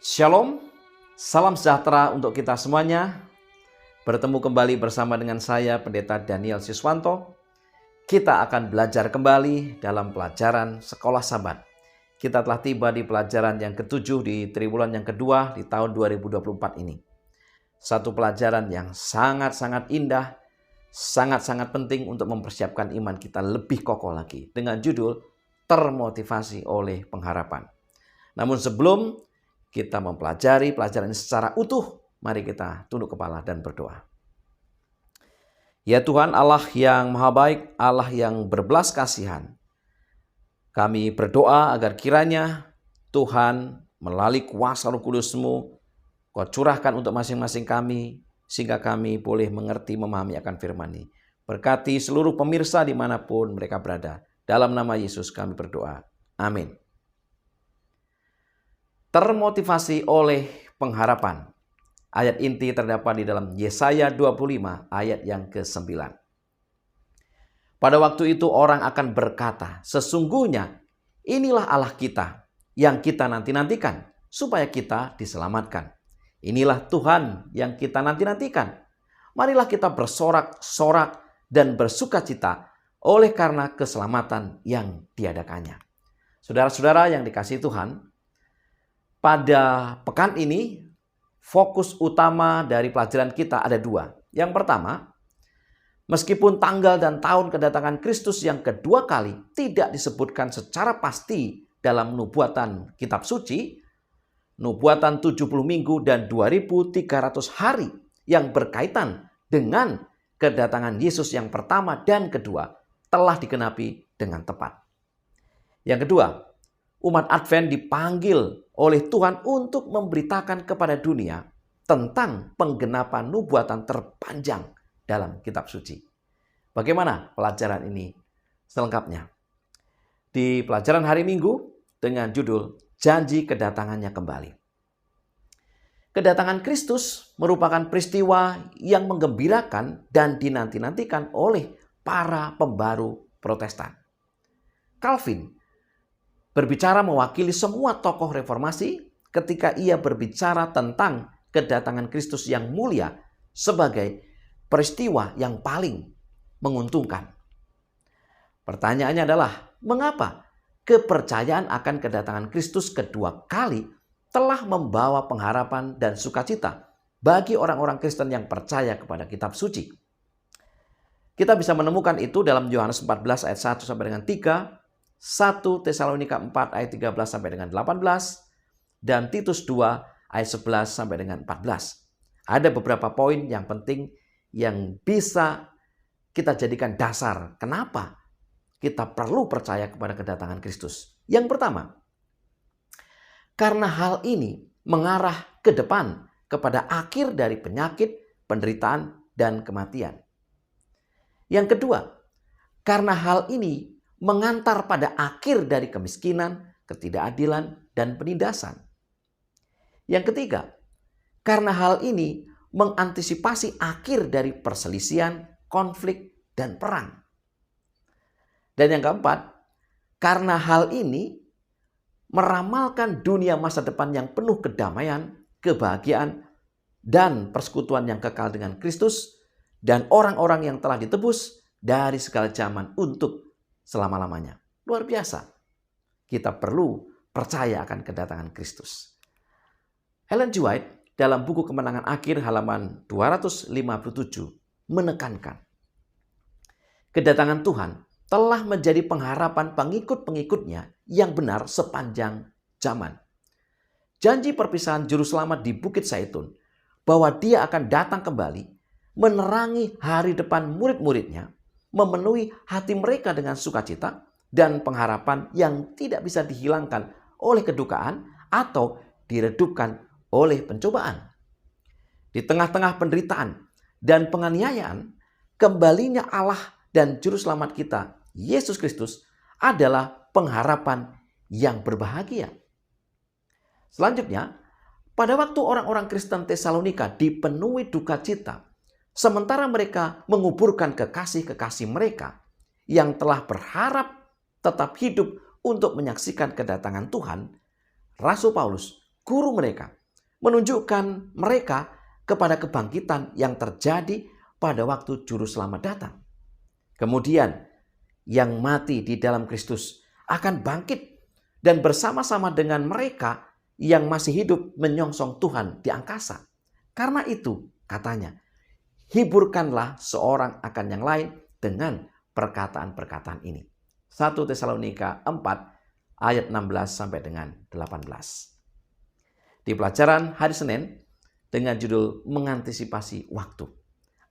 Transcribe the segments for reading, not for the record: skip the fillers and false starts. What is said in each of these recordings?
Shalom, salam sejahtera untuk kita semuanya. Bertemu kembali bersama dengan saya, Pendeta Daniel Siswanto. Kita akan belajar kembali dalam pelajaran Sekolah Sabat. Kita telah tiba di pelajaran yang ketujuh di triwulan yang kedua di tahun 2024 ini. Satu pelajaran yang sangat-sangat indah, sangat-sangat penting untuk mempersiapkan iman kita lebih kokoh lagi. Dengan judul, Termotivasi oleh Pengharapan. Namun sebelum kita mempelajari pelajaran ini secara utuh, mari kita tunduk kepala dan berdoa. Ya Tuhan Allah yang maha baik, Allah yang berbelas kasihan, kami berdoa agar kiranya Tuhan melalui kuasa Roh Kudus-Mu, Kau curahkan untuk masing-masing kami, sehingga kami boleh mengerti, memahami akan firman ini. Berkati seluruh pemirsa dimanapun mereka berada. Dalam nama Yesus kami berdoa. Amin. Termotivasi oleh pengharapan. Ayat inti terdapat di dalam Yesaya 25 ayat yang ke-9. Pada waktu itu orang akan berkata, sesungguhnya inilah Allah kita yang kita nanti-nantikan supaya kita diselamatkan. Inilah Tuhan yang kita nanti-nantikan. Marilah kita bersorak-sorak dan bersukacita oleh karena keselamatan yang diadakannya. Saudara-saudara yang dikasihi Tuhan, pada pekan ini, fokus utama dari pelajaran kita ada dua. Yang pertama, meskipun tanggal dan tahun kedatangan Kristus yang kedua kali tidak disebutkan secara pasti dalam nubuatan kitab suci, nubuatan 70 minggu dan 2300 hari yang berkaitan dengan kedatangan Yesus yang pertama dan kedua telah digenapi dengan tepat. Yang kedua, umat Advent dipanggil oleh Tuhan untuk memberitakan kepada dunia tentang penggenapan nubuatan terpanjang dalam kitab suci. Bagaimana pelajaran ini selengkapnya? Di pelajaran hari Minggu dengan judul Janji Kedatangannya Kembali. Kedatangan Kristus merupakan peristiwa yang menggembirakan dan dinanti-nantikan oleh para pembaru Protestan. Calvin berbicara mewakili semua tokoh reformasi ketika ia berbicara tentang kedatangan Kristus yang mulia sebagai peristiwa yang paling menguntungkan. Pertanyaannya adalah, mengapa kepercayaan akan kedatangan Kristus kedua kali telah membawa pengharapan dan sukacita bagi orang-orang Kristen yang percaya kepada kitab suci? Kita bisa menemukan itu dalam Yohanes 14 ayat 1 sampai dengan 3, 1 Tesalonika 4 ayat 13 sampai dengan 18, dan Titus 2 ayat 11 sampai dengan 14. Ada beberapa poin yang penting yang bisa kita jadikan dasar kenapa kita perlu percaya kepada kedatangan Kristus. Yang pertama, karena hal ini mengarah ke depan kepada akhir dari penyakit, penderitaan, dan kematian. Yang kedua, karena hal ini mengantar pada akhir dari kemiskinan, ketidakadilan, dan penindasan. Yang ketiga, karena hal ini mengantisipasi akhir dari perselisihan, konflik, dan perang. Dan yang keempat, karena hal ini meramalkan dunia masa depan yang penuh kedamaian, kebahagiaan, dan persekutuan yang kekal dengan Kristus, dan orang-orang yang telah ditebus dari segala zaman untuk selama-lamanya. Luar biasa. Kita perlu percaya akan kedatangan Kristus. Ellen G. White dalam buku Kemenangan Akhir halaman 257 menekankan, kedatangan Tuhan telah menjadi pengharapan pengikut-pengikutnya yang benar sepanjang zaman. Janji perpisahan juru selamat di Bukit Zaitun bahwa dia akan datang kembali menerangi hari depan murid-muridnya, memenuhi hati mereka dengan sukacita dan pengharapan yang tidak bisa dihilangkan oleh kedukaan atau diredupkan oleh pencobaan. Di tengah-tengah penderitaan dan penganiayaan, kembalinya Allah dan Juru Selamat kita, Yesus Kristus, adalah pengharapan yang berbahagia. Selanjutnya, pada waktu orang-orang Kristen Tesalonika dipenuhi duka cita, sementara mereka menguburkan kekasih-kekasih mereka yang telah berharap tetap hidup untuk menyaksikan kedatangan Tuhan, Rasul Paulus guru mereka, menunjukkan mereka kepada kebangkitan yang terjadi pada waktu juru selamat datang. Kemudian yang mati di dalam Kristus akan bangkit dan bersama-sama dengan mereka yang masih hidup menyongsong Tuhan di angkasa. Karena itu, katanya, hiburkanlah seorang akan yang lain dengan perkataan-perkataan ini. 1 Tesalonika 4 ayat 16 sampai dengan 18. Di pelajaran hari Senin dengan judul mengantisipasi waktu.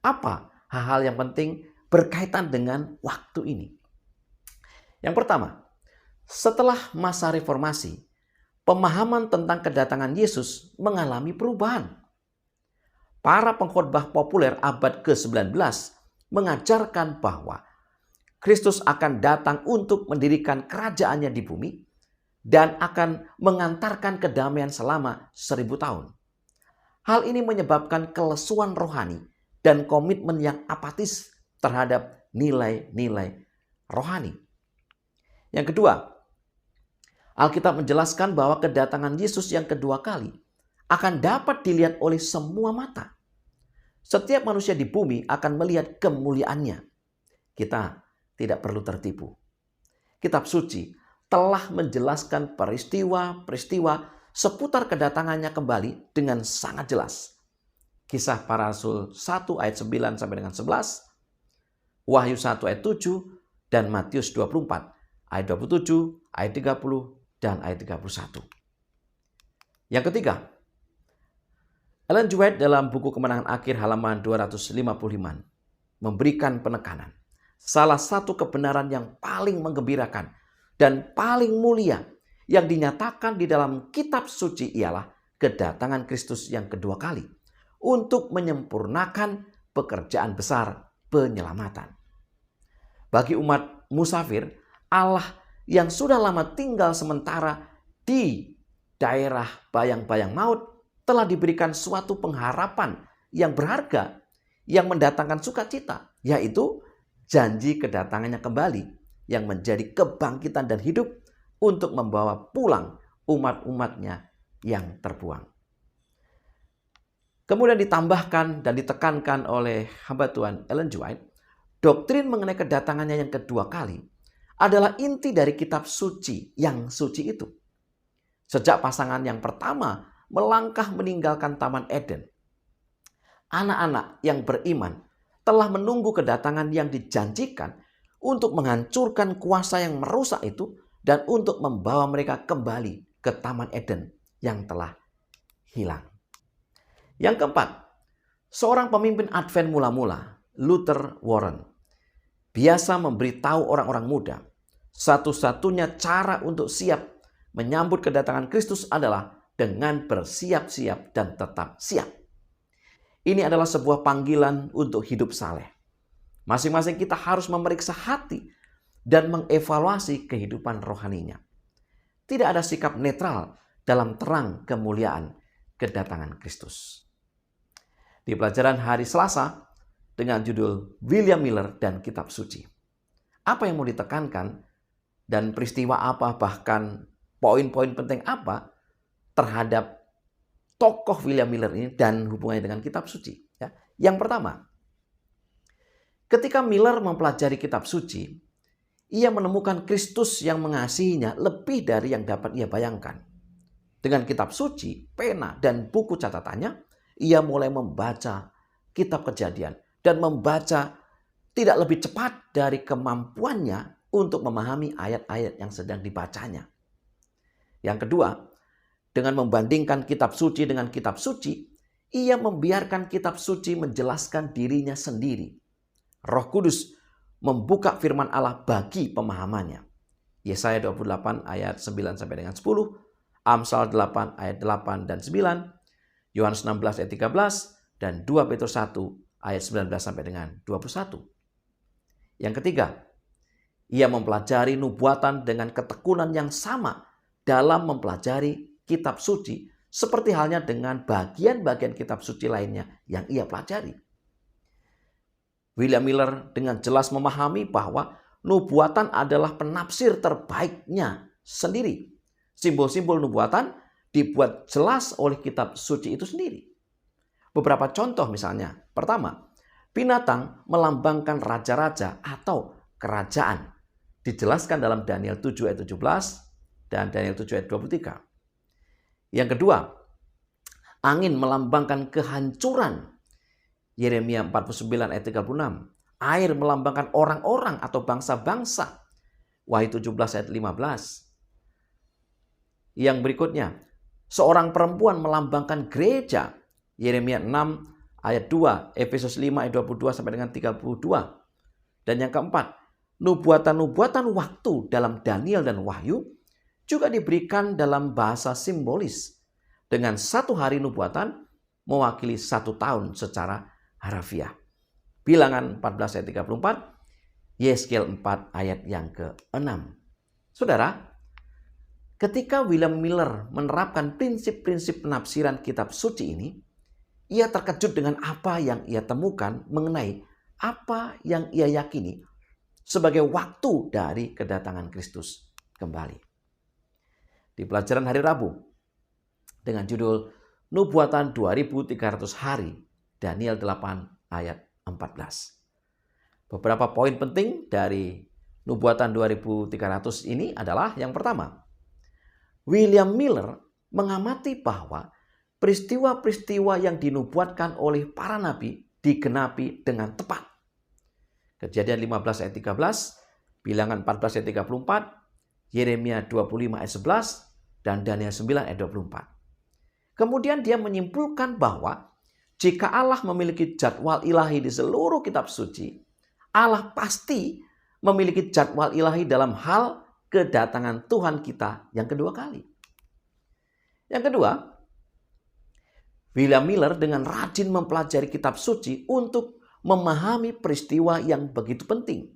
Apa hal-hal yang penting berkaitan dengan waktu ini? Yang pertama, setelah masa reformasi, pemahaman tentang kedatangan Yesus mengalami perubahan. Para pengkhotbah populer abad ke-19 mengajarkan bahwa Kristus akan datang untuk mendirikan kerajaannya di bumi dan akan mengantarkan kedamaian selama 1000 tahun. Hal ini menyebabkan kelesuan rohani dan komitmen yang apatis terhadap nilai-nilai rohani. Yang kedua, Alkitab menjelaskan bahwa kedatangan Yesus yang kedua kali akan dapat dilihat oleh semua mata. Setiap manusia di bumi akan melihat kemuliaannya. Kita tidak perlu tertipu. Kitab suci telah menjelaskan peristiwa-peristiwa seputar kedatangannya kembali dengan sangat jelas. Kisah Para Rasul 1 ayat 9 sampai dengan 11, Wahyu 1 ayat 7, dan Matius 24 ayat 27, ayat 30, dan ayat 31. Yang ketiga, Ellen G. White dalam buku Kemenangan Akhir halaman 255 memberikan penekanan. Salah satu kebenaran yang paling menggembirakan dan paling mulia yang dinyatakan di dalam kitab suci ialah kedatangan Kristus yang kedua kali untuk menyempurnakan pekerjaan besar penyelamatan. Bagi umat musafir, Allah yang sudah lama tinggal sementara di daerah bayang-bayang maut telah diberikan suatu pengharapan yang berharga yang mendatangkan sukacita, yaitu janji kedatangannya kembali yang menjadi kebangkitan dan hidup untuk membawa pulang umat-umatnya yang terbuang. Kemudian ditambahkan dan ditekankan oleh hamba Tuhan Ellen G. White, doktrin mengenai kedatangannya yang kedua kali adalah inti dari kitab suci yang suci itu. Sejak pasangan yang pertama melangkah meninggalkan Taman Eden, anak-anak yang beriman telah menunggu kedatangan yang dijanjikan untuk menghancurkan kuasa yang merusak itu dan untuk membawa mereka kembali ke Taman Eden yang telah hilang. Yang keempat, seorang pemimpin Advent mula-mula, Luther Warren, biasa memberitahu orang-orang muda, satu-satunya cara untuk siap menyambut kedatangan Kristus adalah dengan bersiap-siap dan tetap siap. Ini adalah sebuah panggilan untuk hidup saleh. Masing-masing kita harus memeriksa hati dan mengevaluasi kehidupan rohaninya. Tidak ada sikap netral dalam terang kemuliaan kedatangan Kristus. Di pelajaran hari Selasa dengan judul William Miller dan Kitab Suci. Apa yang mau ditekankan dan peristiwa apa, bahkan poin-poin penting apa terhadap tokoh William Miller ini dan hubungannya dengan kitab suci. Ya. Yang pertama, ketika Miller mempelajari kitab suci, ia menemukan Kristus yang mengasihinya lebih dari yang dapat ia bayangkan. Dengan kitab suci, pena, dan buku catatannya, ia mulai membaca kitab Kejadian dan membaca tidak lebih cepat dari kemampuannya untuk memahami ayat-ayat yang sedang dibacanya. Yang kedua, dengan membandingkan kitab suci dengan kitab suci, ia membiarkan kitab suci menjelaskan dirinya sendiri. Roh Kudus membuka firman Allah bagi pemahamannya. Yesaya 28 ayat 9 sampai dengan 10, Amsal 8 ayat 8 dan 9, Yohanes 16 ayat 13, dan 2 Petrus 1 ayat 19 sampai dengan 21. Yang ketiga, ia mempelajari nubuatan dengan ketekunan yang sama dalam mempelajari kitab suci, seperti halnya dengan bagian-bagian kitab suci lainnya yang ia pelajari. William Miller dengan jelas memahami bahwa nubuatan adalah penafsir terbaiknya sendiri. Simbol-simbol nubuatan dibuat jelas oleh kitab suci itu sendiri. Beberapa contoh misalnya. Pertama, binatang melambangkan raja-raja atau kerajaan. Dijelaskan dalam Daniel 7 ayat 17 dan Daniel 7 ayat 23. Yang kedua, angin melambangkan kehancuran. Yeremia 49 ayat 36. Air melambangkan orang-orang atau bangsa-bangsa. Wahyu 17 ayat 15. Yang berikutnya, seorang perempuan melambangkan gereja. Yeremia 6 ayat 2, Efesus 5 ayat 22 sampai dengan 32. Dan yang keempat, nubuatan-nubuatan waktu dalam Daniel dan Wahyu juga diberikan dalam bahasa simbolis. Dengan satu hari nubuatan mewakili 1 tahun secara harafiah. Bilangan 14 ayat 34, Yeskiel 4 ayat yang ke-6. Saudara, ketika William Miller menerapkan prinsip-prinsip penafsiran kitab suci ini, ia terkejut dengan apa yang ia temukan mengenai apa yang ia yakini sebagai waktu dari kedatangan Kristus kembali. Di pelajaran hari Rabu dengan judul Nubuatan 2300 Hari, Daniel 8 ayat 14. Beberapa poin penting dari Nubuatan 2300 ini adalah yang pertama, William Miller mengamati bahwa peristiwa-peristiwa yang dinubuatkan oleh para nabi digenapi dengan tepat. Kejadian 15 ayat 13, Bilangan 14 ayat 34, Yeremia 25 ayat 11, dan Daniel 9 ayat 24. Kemudian dia menyimpulkan bahwa jika Allah memiliki jadwal ilahi di seluruh kitab suci, Allah pasti memiliki jadwal ilahi dalam hal kedatangan Tuhan kita yang kedua kali. Yang kedua, William Miller dengan rajin mempelajari kitab suci untuk memahami peristiwa yang begitu penting.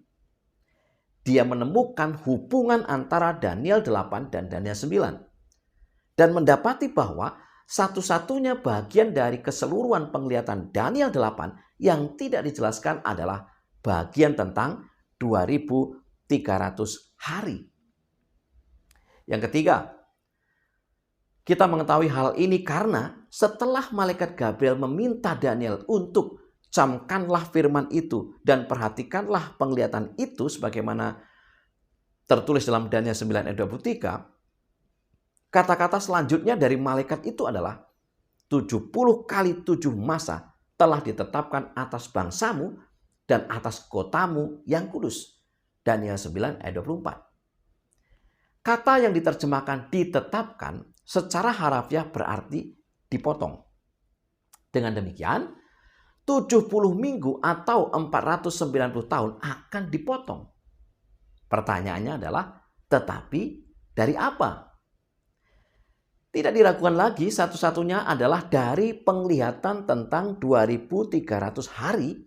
Dia menemukan hubungan antara Daniel 8 dan Daniel 9. Dan mendapati bahwa satu-satunya bagian dari keseluruhan penglihatan Daniel 8 yang tidak dijelaskan adalah bagian tentang 2300 hari. Yang ketiga, kita mengetahui hal ini karena setelah malaikat Gabriel meminta Daniel untuk camkanlah firman itu dan perhatikanlah penglihatan itu sebagaimana tertulis dalam Daniel 9 ayat 23, kata-kata selanjutnya dari malaikat itu adalah 70 kali 7 masa telah ditetapkan atas bangsamu dan atas kotamu yang kudus. Daniel 9 ayat 24. Kata yang diterjemahkan ditetapkan secara harafiah berarti dipotong. Dengan demikian, 70 minggu atau 490 tahun akan dipotong. Pertanyaannya adalah, tetapi dari apa? Tidak diragukan lagi, satu-satunya adalah dari penglihatan tentang 2300 hari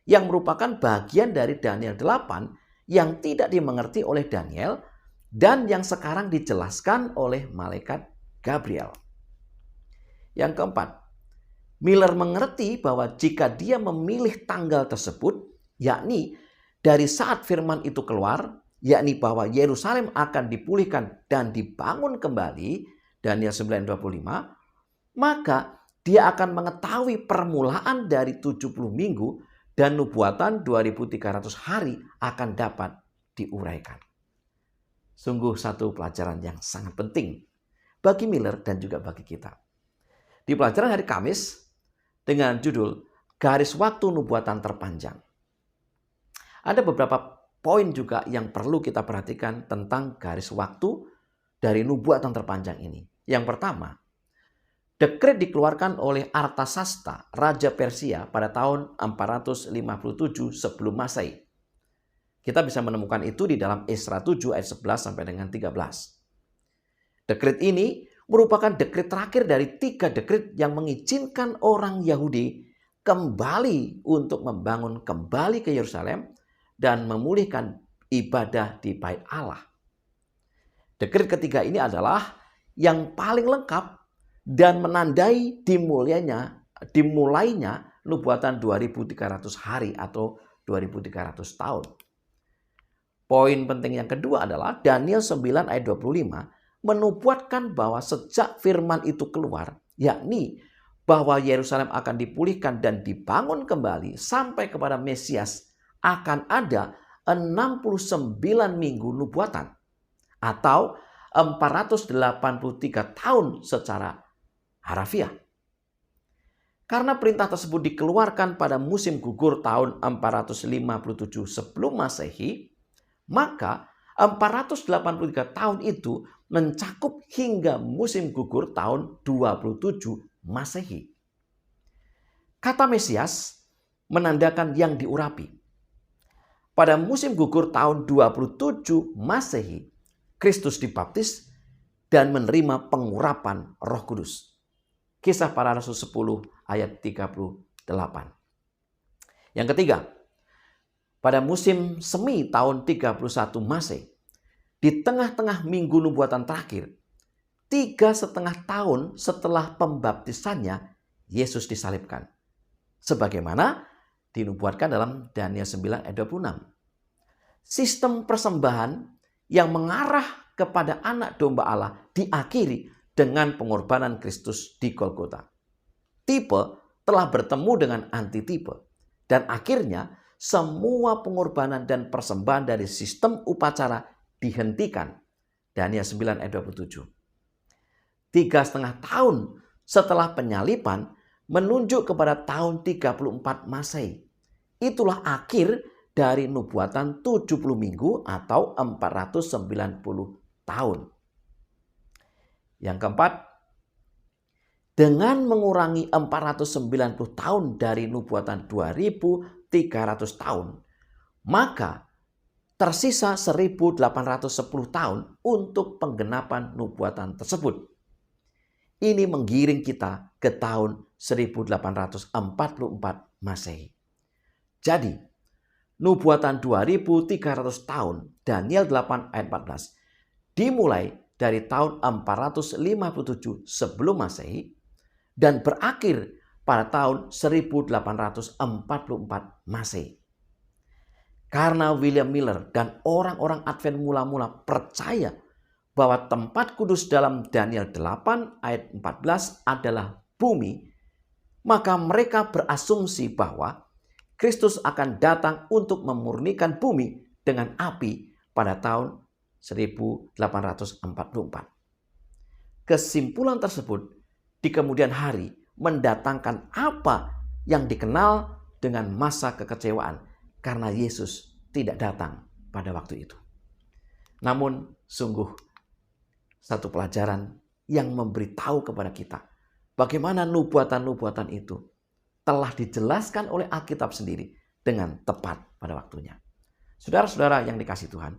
yang merupakan bagian dari Daniel 8 yang tidak dimengerti oleh Daniel dan yang sekarang dijelaskan oleh malaikat Gabriel. Yang keempat, Miller mengerti bahwa jika dia memilih tanggal tersebut, yakni dari saat firman itu keluar, yakni bahwa Yerusalem akan dipulihkan dan dibangun kembali, Daniel 9:25, maka dia akan mengetahui permulaan dari 70 minggu dan nubuatan 2300 hari akan dapat diuraikan. Sungguh satu pelajaran yang sangat penting bagi Miller dan juga bagi kita. Di pelajaran hari Kamis dengan judul Garis Waktu Nubuatan Terpanjang, ada beberapa poin juga yang perlu kita perhatikan tentang garis waktu dari nubuatan terpanjang ini. Yang pertama, dekret dikeluarkan oleh Artasasta, Raja Persia pada tahun 457 sebelum Masehi. Kita bisa menemukan itu di dalam Esra 7 ayat 11 sampai dengan 13. Dekret ini merupakan dekret terakhir dari 3 dekret yang mengizinkan orang Yahudi kembali untuk membangun kembali ke Yerusalem dan memulihkan ibadah di Bait Allah. Dekret ketiga ini adalah yang paling lengkap dan menandai dimulainya nubuatan 2300 hari atau 2300 tahun. Poin penting yang kedua adalah Daniel 9 ayat 25 menubuatkan bahwa sejak firman itu keluar, yakni bahwa Yerusalem akan dipulihkan dan dibangun kembali sampai kepada Mesias, akan ada 69 minggu nubuatan atau 483 tahun secara harafiah. Karena perintah tersebut dikeluarkan pada musim gugur tahun 457 sebelum Masehi, maka 483 tahun itu mencakup hingga musim gugur tahun 27 Masehi. Kata Mesias menandakan yang diurapi. Pada musim gugur tahun 27 Masehi, Kristus dibaptis dan menerima pengurapan Roh Kudus. Kisah Para Rasul 10 ayat 38. Yang ketiga, pada musim semi tahun 31 Masehi, di tengah-tengah minggu nubuatan terakhir, 3,5 tahun setelah pembaptisannya, Yesus disalibkan. Sebagaimana dinubuatkan dalam Daniel 9 ayat 26. Sistem persembahan yang mengarah kepada anak domba Allah diakhiri dengan pengorbanan Kristus di Golgota. Tipe telah bertemu dengan antitipe, dan akhirnya semua pengorbanan dan persembahan dari sistem upacara dihentikan. Daniel 9 ayat 27. 3,5 tahun setelah penyaliban menunjuk kepada tahun 34 Masehi. Itulah akhir dari nubuatan 70 minggu atau 490 tahun. Yang keempat, dengan mengurangi 490 tahun dari nubuatan 2300 tahun, maka tersisa 1810 tahun untuk penggenapan nubuatan tersebut. Ini menggiring kita ke tahun 1844 Masehi. Jadi, nubuatan 2300 tahun, Daniel 8 ayat 14, dimulai dari tahun 457 sebelum Masehi dan berakhir pada tahun 1844 Masehi. Karena William Miller dan orang-orang Advent mula-mula percaya bahwa tempat kudus dalam Daniel 8 ayat 14 adalah bumi, maka mereka berasumsi bahwa Kristus akan datang untuk memurnikan bumi dengan api pada tahun 1844. Kesimpulan tersebut di kemudian hari mendatangkan apa yang dikenal dengan masa kekecewaan karena Yesus tidak datang pada waktu itu. Namun sungguh satu pelajaran yang memberitahu kepada kita bagaimana nubuatan-nubuatan itu telah dijelaskan oleh Alkitab sendiri dengan tepat pada waktunya. Saudara-saudara yang dikasihi Tuhan,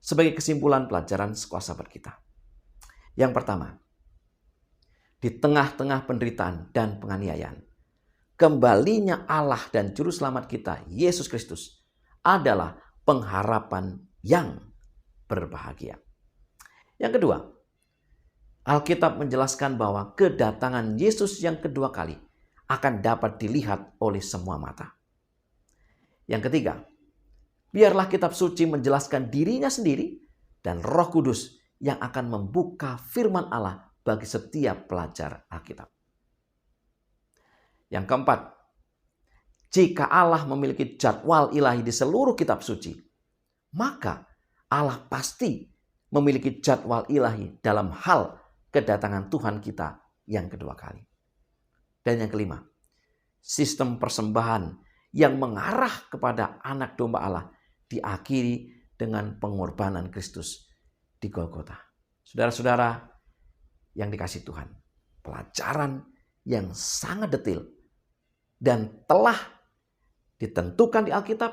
sebagai kesimpulan pelajaran sekolah sahabat kita. Yang pertama, di tengah-tengah penderitaan dan penganiayaan, kembalinya Allah dan Juru Selamat kita, Yesus Kristus, adalah pengharapan yang berbahagia. Yang kedua, Alkitab menjelaskan bahwa kedatangan Yesus yang kedua kali akan dapat dilihat oleh semua mata. Yang ketiga, biarlah kitab suci menjelaskan dirinya sendiri dan Roh Kudus yang akan membuka firman Allah bagi setiap pelajar Alkitab. Yang keempat, jika Allah memiliki jadwal ilahi di seluruh kitab suci, maka Allah pasti memiliki jadwal ilahi dalam hal kedatangan Tuhan kita yang kedua kali. Dan yang kelima, sistem persembahan yang mengarah kepada anak domba Allah diakhiri dengan pengorbanan Kristus di Golgota. Saudara-saudara yang dikasihi Tuhan, pelajaran yang sangat detail dan telah ditentukan di Alkitab,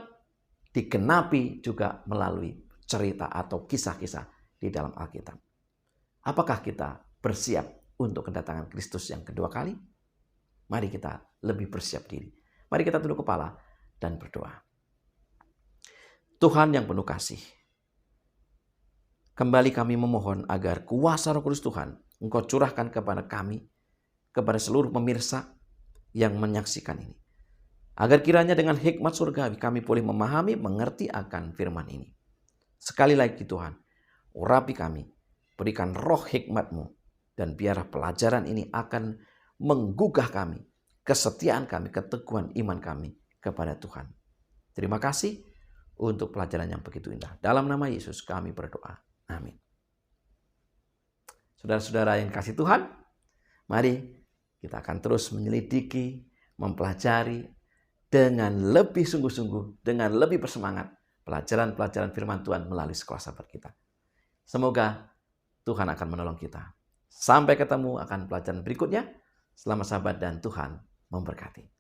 digenapi juga melalui cerita atau kisah-kisah di dalam Alkitab. Apakah kita bersiap untuk kedatangan Kristus yang kedua kali? Mari kita lebih bersiap diri. Mari kita tunduk kepala dan berdoa. Tuhan yang penuh kasih, kembali kami memohon agar kuasa Roh Kudus Tuhan Engkau curahkan kepada kami, kepada seluruh pemirsa yang menyaksikan ini. Agar kiranya dengan hikmat surgawi kami boleh memahami, mengerti akan firman ini. Sekali lagi Tuhan, urapi kami, berikan roh hikmat-Mu, dan biarlah pelajaran ini akan menggugah kami, kesetiaan kami, keteguhan iman kami kepada Tuhan. Terima kasih untuk pelajaran yang begitu indah. Dalam nama Yesus kami berdoa. Amin. Saudara-saudara yang kasih Tuhan, mari kita akan terus menyelidiki, mempelajari dengan lebih sungguh-sungguh, dengan lebih bersemangat pelajaran-pelajaran firman Tuhan melalui sekolah sahabat kita. Semoga Tuhan akan menolong kita. Sampai ketemu akan pelajaran berikutnya. Selamat sahabat dan Tuhan memberkati.